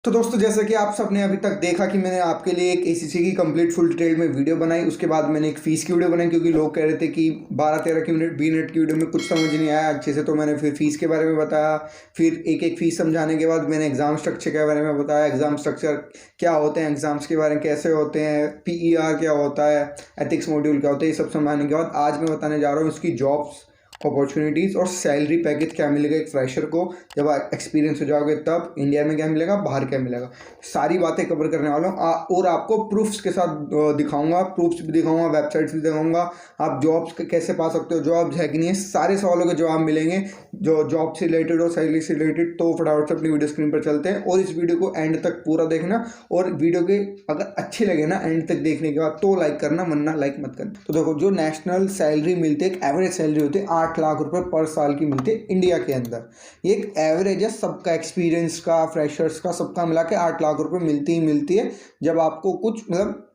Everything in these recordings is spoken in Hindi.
तो दोस्तों जैसा कि आप सबने अभी तक देखा कि मैंने आपके लिए एक एसीसी की कंप्लीट फुल डिटेल में वीडियो बनाई। उसके बाद मैंने एक फ़ीस की वीडियो बनाई क्योंकि लोग कह रहे थे कि 12-13 की मिनट 20 मिनट की वीडियो में कुछ समझ नहीं आया अच्छे से, तो मैंने फिर फ़ीस के बारे में बताया। फिर एक एक फ़ीस समझाने के बाद मैंने एग्ज़ाम स्ट्रक्चर के बारे में बताया, एग्ज़ाम स्ट्रक्चर क्या होते हैं, एग्ज़ाम्स के बारे में कैसे होते हैं, PER क्या होता है, एथिक्स मॉड्यूल क्या होता है, ये सब समझाने के बाद आज मैं बताने जा रहा हूँ इसकी जॉब्स अपॉर्चुनिटीज़ और सैलरी पैकेज क्या मिलेगा एक फ्रेशर को जब आप एक्सपीरियंस हो जाओगे, तब इंडिया में क्या मिलेगा, बाहर क्या मिलेगा, सारी बातें कवर करने वाला हूँ। और आपको प्रूफ्स के साथ दिखाऊंगा, प्रूफ्स भी दिखाऊंगा, वेबसाइट्स भी दिखाऊंगा, आप जॉब्स कैसे पा सकते हो, जॉब्स है कि नहीं है, सारे सवालों के जवाब मिलेंगे जो जॉब से रिलेटेड हो, सैलरी से रिलेटेड। तो फटाफट से अपनी वीडियो स्क्रीन पर चलते हैं और इस वीडियो को एंड तक पूरा देखना। और वीडियो के अगर अच्छी लगे ना एंड तक देखने के बाद तो लाइक करना, वरना लाइक मत करना। तो देखो, जो नेशनल सैलरी मिलती है, एक एवरेज सैलरी होती है 8 लाख रुपए पर साल की मिलती है इंडिया के अंदर। ये एक एवरेज है, सबका एक्सपीरियंस का, फ्रेशर्स का, सबका मिला के 8 लाख रुपए मिलती ही मिलती है। जब आपको कुछ मतलब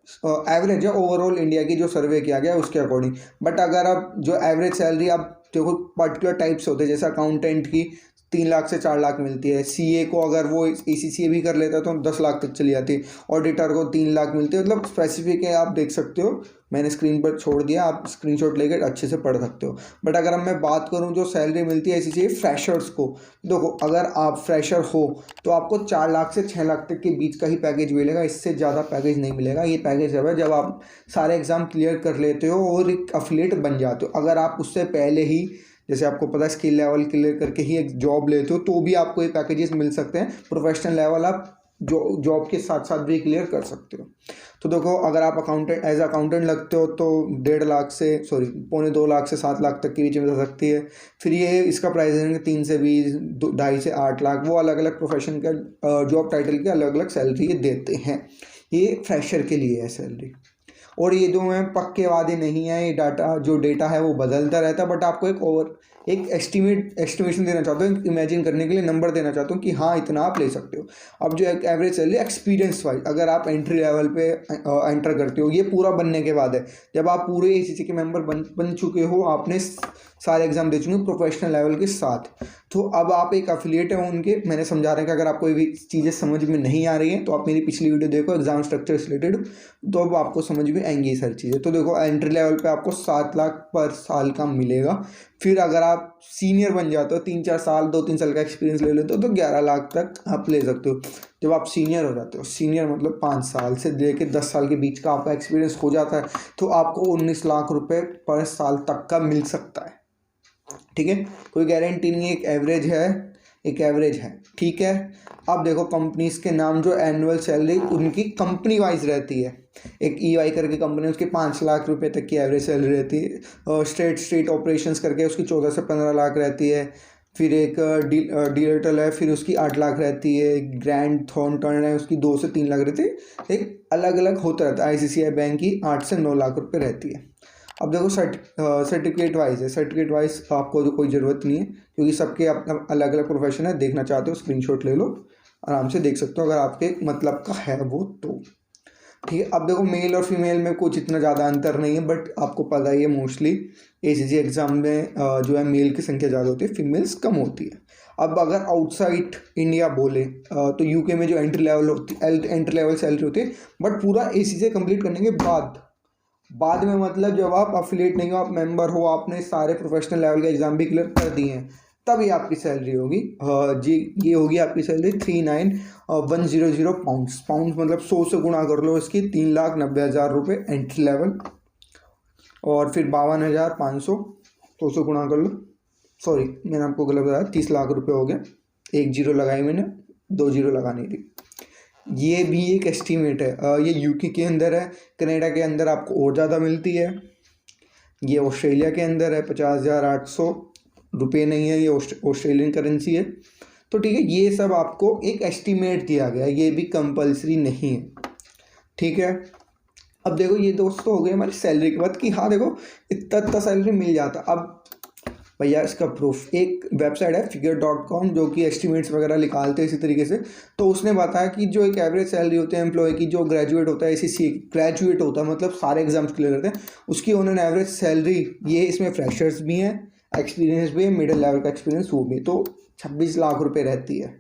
एवरेज है ओवरऑल इंडिया की जो सर्वे किया गया है उसके अकॉर्डिंग। बट अगर आप जो एवरेज सैलरी आप देखो, पर्टिकुलर टाइप्स होते हैं, जैसे अकाउंटेंट की 3 लाख से 4 लाख मिलती है, CA को अगर वो ACCA भी कर लेता है तो 10 लाख तक चली जाती है, ऑडिटर को 3 लाख मिलती है। मतलब स्पेसिफिक है, आप देख सकते हो, मैंने स्क्रीन पर छोड़ दिया, आप स्क्रीनशॉट लेकर अच्छे से पढ़ सकते हो। बट अगर अब मैं बात करूं जो सैलरी मिलती है ACCA फ्रेशर्स को, देखो अगर आप फ्रेशर हो तो आपको 4 लाख से 6 लाख तक के बीच का ही पैकेज मिलेगा, इससे ज़्यादा पैकेज नहीं मिलेगा। ये पैकेज है जब आप सारे एग्ज़ाम क्लियर कर लेते हो और एक अफिलिएट बन जाते हो। अगर आप उससे पहले ही, जैसे आपको पता है, स्किल लेवल क्लियर करके ही एक जॉब लेते हो तो भी आपको ये पैकेजेस मिल सकते हैं। प्रोफेशनल लेवल आप जो जॉब के साथ साथ भी क्लियर कर सकते हो। तो देखो, अगर आप अकाउंटेंट एज अकाउंटेंट लगते हो तो 1.5 लाख से सॉरी 2.25 से 7 लाख तक के बीच में जा सकती है। फिर ये इसका प्राइस है 3 से 20, 2.5 से 8 लाख, वो अलग अलग प्रोफेशन का जॉब टाइटल के अलग अलग सैलरी ये देते हैं। ये फ्रेशर के लिए है सैलरी। और ये जो है पक्के वादे नहीं है, ये डाटा जो डेटा है वो बदलता रहता है। बट आपको एक एस्टिमेशन देना चाहता हूँ, इमेजिन करने के लिए नंबर देना चाहता हूँ कि हाँ इतना आप ले सकते हो। अब जो एक एवरेज सैलरी एक्सपीरियंस वाइज, अगर आप एंट्री लेवल पे एंटर करते हो, ये पूरा बनने के बाद है, जब आप पूरे ACC के मेंबर बन चुके हो, आपने सारे एग्जाम दे चुके हो प्रोफेशनल लेवल के साथ, तो अब आप एक एफिलिएट है उनके। मैंने समझा रहा है कि अगर आपको भी चीज़ें समझ में नहीं आ रही हैं तो आप मेरी पिछली वीडियो देखो एग्जाम स्ट्रक्चर से रिलेटेड, तो अब आपको समझ में आएंगी ये सारी चीज़ें। तो देखो, एंट्री लेवल पे आपको 7 लाख पर साल का मिलेगा। फिर अगर आप सीनियर बन जाते हो, 3-4 साल 2-3 साल का एक्सपीरियंस ले लेते हो, तो 11 लाख तक आप ले सकते हो। जब आप सीनियर हो जाते हो, सीनियर मतलब 5 साल से लेकर 10 साल के बीच का आपका एक्सपीरियंस हो जाता है, तो आपको 19 लाख रुपए पर साल तक का मिल सकता है। ठीक है, कोई गारंटी नहीं है, एक एवरेज है, एक एवरेज है। ठीक है, अब देखो कंपनीज के नाम, जो एनुअल सैलरी उनकी कंपनी वाइज रहती है। एक EY करके कंपनी, उसकी 5 लाख रुपए तक की एवरेज सैलरी रहती है। स्ट्रीट ऑपरेशंस करके उसकी 14 से 15 लाख रहती है। फिर एक डिजिटल है, फिर उसकी 8 लाख रहती है। ग्रैंड थॉर्नटन है, उसकी 2 से 3 लाख रहती है। एक अलग अलग होता रहता है। ICICI बैंक की 8 से 9 लाख रुपए रहती है। अब देखो, सर्टिफिकेट वाइज है, सर्टिफिकेट वाइज आपको तो कोई ज़रूरत नहीं है क्योंकि सबके अपना अलग अलग प्रोफेशन है। देखना चाहते हो स्क्रीनशॉट ले लो, आराम से देख सकते हो अगर आपके मतलब का है वो तो। ठीक है, अब देखो मेल और फीमेल में कुछ इतना ज़्यादा अंतर नहीं है, बट आपको पता ही है मोस्टली ACC एग्ज़ाम में जो है मेल की संख्या ज़्यादा होती है, फीमेल्स कम होती है। अब अगर आउटसाइड इंडिया बोले तो UK में जो एंट्री लेवल सैलरी होती है, बट पूरा ACC कंप्लीट करने के बाद में, मतलब जब आप अफिलिएट नहीं हो, आप मेंबर हो, आपने सारे प्रोफेशनल लेवल के एग्जाम भी क्लियर कर दिए हैं, तभी आपकी सैलरी होगी जी। ये होगी आपकी सैलरी 39,100 पाउंड्स। पाउंड्स मतलब 100 से गुणा कर लो इसकी, 3,90,000 रुपये एंट्री लेवल, और फिर 52,500, 100 से गुणा कर लो। सॉरी, मैंने आपको गलत बताया, 30 लाख रुपये हो गया। 1 जीरो लगाई मैंने, 2 जीरो लगानी थी। ये भी एक एस्टीमेट है। ये UK के अंदर है, कनाडा के अंदर आपको और ज़्यादा मिलती है। ये ऑस्ट्रेलिया के अंदर है, 50,800 रुपये नहीं है, ये ऑस्ट्रेलियन करेंसी है। तो ठीक है, ये सब आपको एक एस्टीमेट दिया गया है, ये भी कंपलसरी नहीं है। ठीक है, अब देखो ये दोस्तों हो गए हमारी सैलरी के बाद कि हाँ देखो इतना सैलरी मिल जाता। अब भैया इसका प्रूफ, एक वेबसाइट है figure.com जो कि एस्टिमेट्स वगैरह निकालते हैं इसी तरीके से। तो उसने बताया कि जो एक एवरेज सैलरी होती है एम्प्लॉय की, जो ग्रेजुएट होता है, ACC ग्रेजुएट होता है, मतलब सारे एग्जाम्स क्लियर करते हैं, उसकी उन्होंने एवरेज सैलरी, ये इसमें फ्रेशर्स भी हैं, एक्सपीरियंस भी है, मिडिल लेवल का एक्सपीरियंस वो भी, तो 26 लाख रुपये रहती है।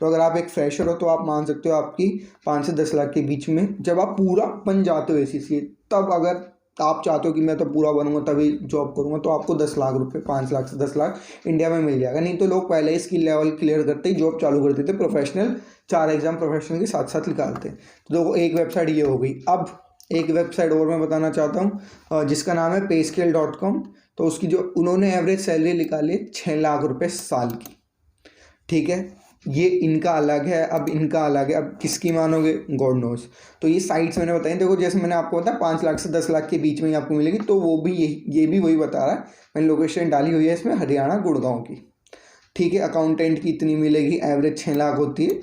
तो अगर आप एक फ्रेशर हो तो आप मान सकते हो आपकी 5 से 10 लाख के बीच में, जब आप पूरा बन जाते हो ACCA, तब अगर आप चाहते हो कि मैं तो पूरा बनूंगा तभी जॉब करूंगा, तो आपको 10 लाख रुपए, 5 लाख से 10 लाख इंडिया में मिल जाएगा। नहीं तो लोग पहले ही स्किल लेवल क्लियर करते ही जॉब चालू कर देते, प्रोफेशनल 4 एग्जाम प्रोफेशनल के साथ साथ निकालते। तो देखो एक वेबसाइट ये हो गई। अब एक वेबसाइट और मैं बताना चाहता हूँ जिसका नाम है payscale.com। तो उसकी जो उन्होंने एवरेज सैलरी निकाली है 6 लाख रुपए साल की, ठीक है। ये इनका अलग है, अब इनका अलग है, अब किसकी मानोगे, गॉड नोस। तो ये साइट्स मैंने बताई, देखो जैसे मैंने आपको बताया 5 लाख से 10 लाख के बीच में ही आपको मिलेगी, तो वो भी ये भी वही बता रहा है। मैंने लोकेशन डाली हुई है इसमें, हरियाणा गुड़गांव की, ठीक है। अकाउंटेंट की इतनी मिलेगी, एवरेज 6 लाख होती है,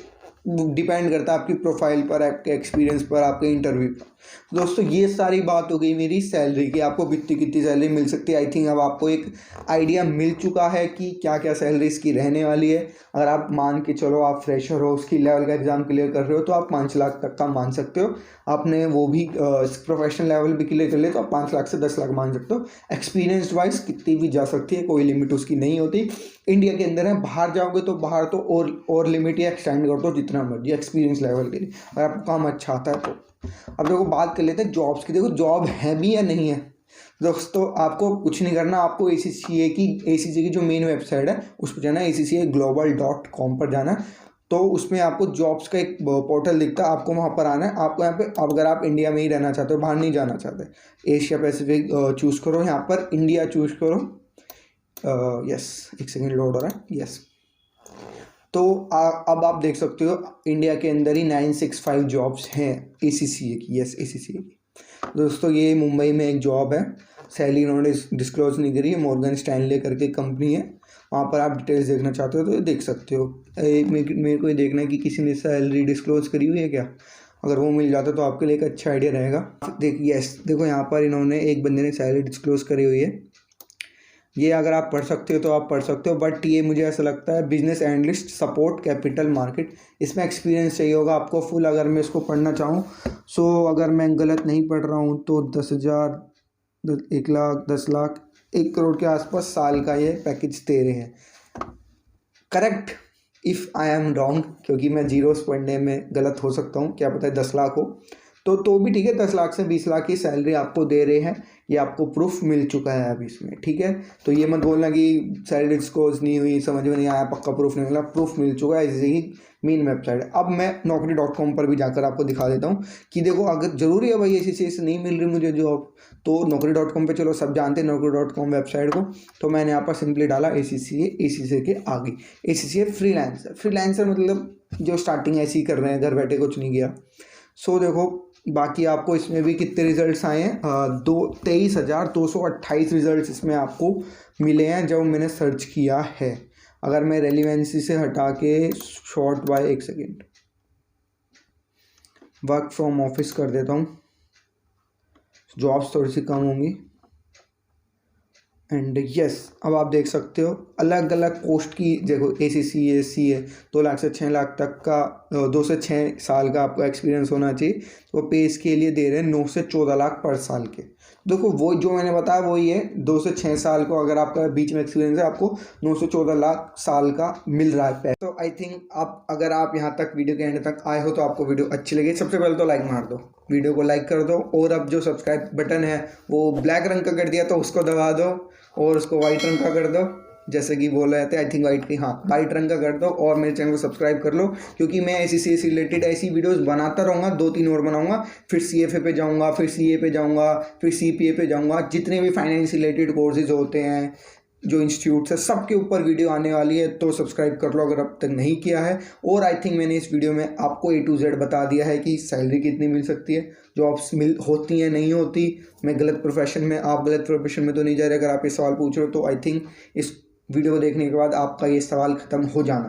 डिपेंड करता है आपकी प्रोफाइल पर, आपके एक्सपीरियंस पर, आपके इंटरव्यू पर। दोस्तों ये सारी बात हो गई मेरी सैलरी की, आपको कितनी कितनी सैलरी मिल सकती है। आई थिंक अब आपको एक आइडिया मिल चुका है कि क्या क्या सैलरी इसकी रहने वाली है। अगर आप मान के चलो आप फ्रेशर हो, उसकी लेवल का एग्जाम क्लियर कर रहे हो, तो आप 5 लाख तक का मान सकते हो। आपने वो भी प्रोफेशनल लेवल भी क्लियर कर लिया तो आप 5 लाख से 10 लाख मान सकते हो। एक्सपीरियंस वाइज कितनी भी जा सकती है, कोई लिमिट उसकी नहीं होती। इंडिया के अंदर है, बाहर जाओगे तो बाहर तो और लिमिट या एक्सटेंड कर दो जितना मर्जी एक्सपीरियंस लेवल के लिए, अगर आपको काम अच्छा आता है तो। अब देखो बात कर लेते हैं जॉब्स की। देखो जॉब है भी या नहीं है दोस्तों, आपको कुछ नहीं करना, आपको ACCA की जो मेन वेबसाइट है उस पर जाना है, ACCAglobal.com पर जाना है। तो उसमें आपको जॉब्स का एक पोर्टल दिखता है, आपको वहाँ पर आना है। आपको यहाँ पे, अगर आप इंडिया में ही रहना चाहते हो, बाहर नहीं जाना चाहते, एशिया पैसिफिक चूज़ करो, यहाँ पर इंडिया चूज़ करो। यस, एक सेकेंड लोड हो रहा है, यस। तो अब आप देख सकते हो इंडिया के अंदर ही 965 जॉब्स हैं ACCA की, यस ACCA की। दोस्तों ये मुंबई में एक जॉब है, सैलरी इन्होंने डिस्क्लोज नहीं करी है, मॉर्गन स्टैनले करके कंपनी है, वहाँ पर आप डिटेल्स देखना चाहते हो तो ये देख सकते हो। मेरे को ये देखना है कि किसी ने सैलरी डिस्क्लोज करी हुई है क्या, अगर वो मिल जाता तो आपके लिए एक अच्छा आइडिया रहेगा। देखो यहाँ पर इन्होंने, एक बंदे ने सैलरी डिस्क्लोज करी हुई है, ये अगर आप पढ़ सकते हो तो आप पढ़ सकते हो, बट ये मुझे ऐसा लगता है business analyst support capital market, इसमें एक्सपीरियंस चाहिए होगा आपको फुल। अगर मैं इसको पढ़ना चाहूँ, अगर मैं गलत नहीं पढ़ रहा हूँ तो 10,000, 1 लाख, 10 लाख, 1 करोड़ के आसपास साल का ये पैकेज दे रहे हैं। Correct if I am wrong, क्योंकि मैं जीरोस पढ़ने में गलत हो सकता हूँ, क्या पता है 10 लाख हो तो भी ठीक है। 10 लाख से 20 लाख की सैलरी आपको दे रहे हैं, ये आपको प्रूफ मिल चुका है अभी इसमें, ठीक है। तो ये मत बोलना कि सैलरी डिस्क्लोज नहीं हुई, समझ में नहीं आया, पक्का प्रूफ नहीं मिला, प्रूफ मिल चुका है, ऐसे ही मेन वेबसाइट है। अब मैं naukri.com पर भी जाकर आपको दिखा देता हूँ कि देखो अगर ज़रूरी है भाई ACCA से नहीं मिल रही मुझे जॉब, तो naukri.com पे चलो, सब जानते हैं naukri.com वेबसाइट को। तो मैंने यहाँ पर सिंपली डाला ACCA के आगे ACCA फ्रीलांसर मतलब जो स्टार्टिंग ऐसे ही कर रहे हैं, घर बैठे कुछ नहीं किया। देखो बाकी आपको इसमें भी कितने रिजल्ट्स आए हैं, 23,228 रिजल्ट्स इसमें आपको मिले हैं जब मैंने सर्च किया है। अगर मैं रेलिवेंसी से हटा के शॉर्ट बाय, एक सेकेंड, वर्क फ्रॉम ऑफिस कर देता हूँ, जॉब्स थोड़ी सी कम होंगी। एंड यस, अब आप देख सकते हो अलग अलग पोस्ट की, देखो ACCA CA 2 लाख से 6 लाख तक का, 2 से 6 साल का आपको एक्सपीरियंस होना चाहिए। तो पे इसके लिए दे रहे हैं 9 से 14 लाख पर साल के। देखो वो जो मैंने बताया वही है, 2 से 6 साल को अगर आपका बीच में एक्सपीरियंस है, आपको 9 से 14 लाख साल का मिल रहा है। तो आई थिंक आप, अगर आप यहाँ तक वीडियो के एंड तक आए हो तो आपको वीडियो अच्छी लगी, सबसे पहले तो लाइक मार दो, वीडियो को लाइक कर दो, और अब जो सब्सक्राइब बटन है वो ब्लैक रंग का कर दिया तो उसको दबा दो, और उसको वाइट रंग का कर दो, जैसे कि बोल रहे थे, आई थिंक वाइट रंग का कर दो, और मेरे चैनल को सब्सक्राइब कर लो, क्योंकि मैं ACCA से रिलेटेड ऐसी वीडियोस बनाता रहूँगा। 2-3 और बनाऊँगा, फिर CFA पे जाऊँगा, फिर CA पे जाऊँगा, फिर CPA पे जाऊँगा, जितने भी फाइनेंस रिलेटेड कोर्सेज होते हैं, जो इंस्टीट्यूट्स है, सबके ऊपर वीडियो आने वाली है। तो सब्सक्राइब कर लो अगर अब तक नहीं किया है। और आई थिंक मैंने इस वीडियो में आपको A to Z बता दिया है कि सैलरी कितनी मिल सकती है, जॉब्स होती हैं नहीं होती, मैं गलत प्रोफेशन में, आप गलत प्रोफेशन में तो नहीं जा रहे। अगर आप ये सवाल पूछ रहे हो तो आई थिंक इस वीडियो को देखने के बाद आपका ये सवाल ख़त्म हो जाना।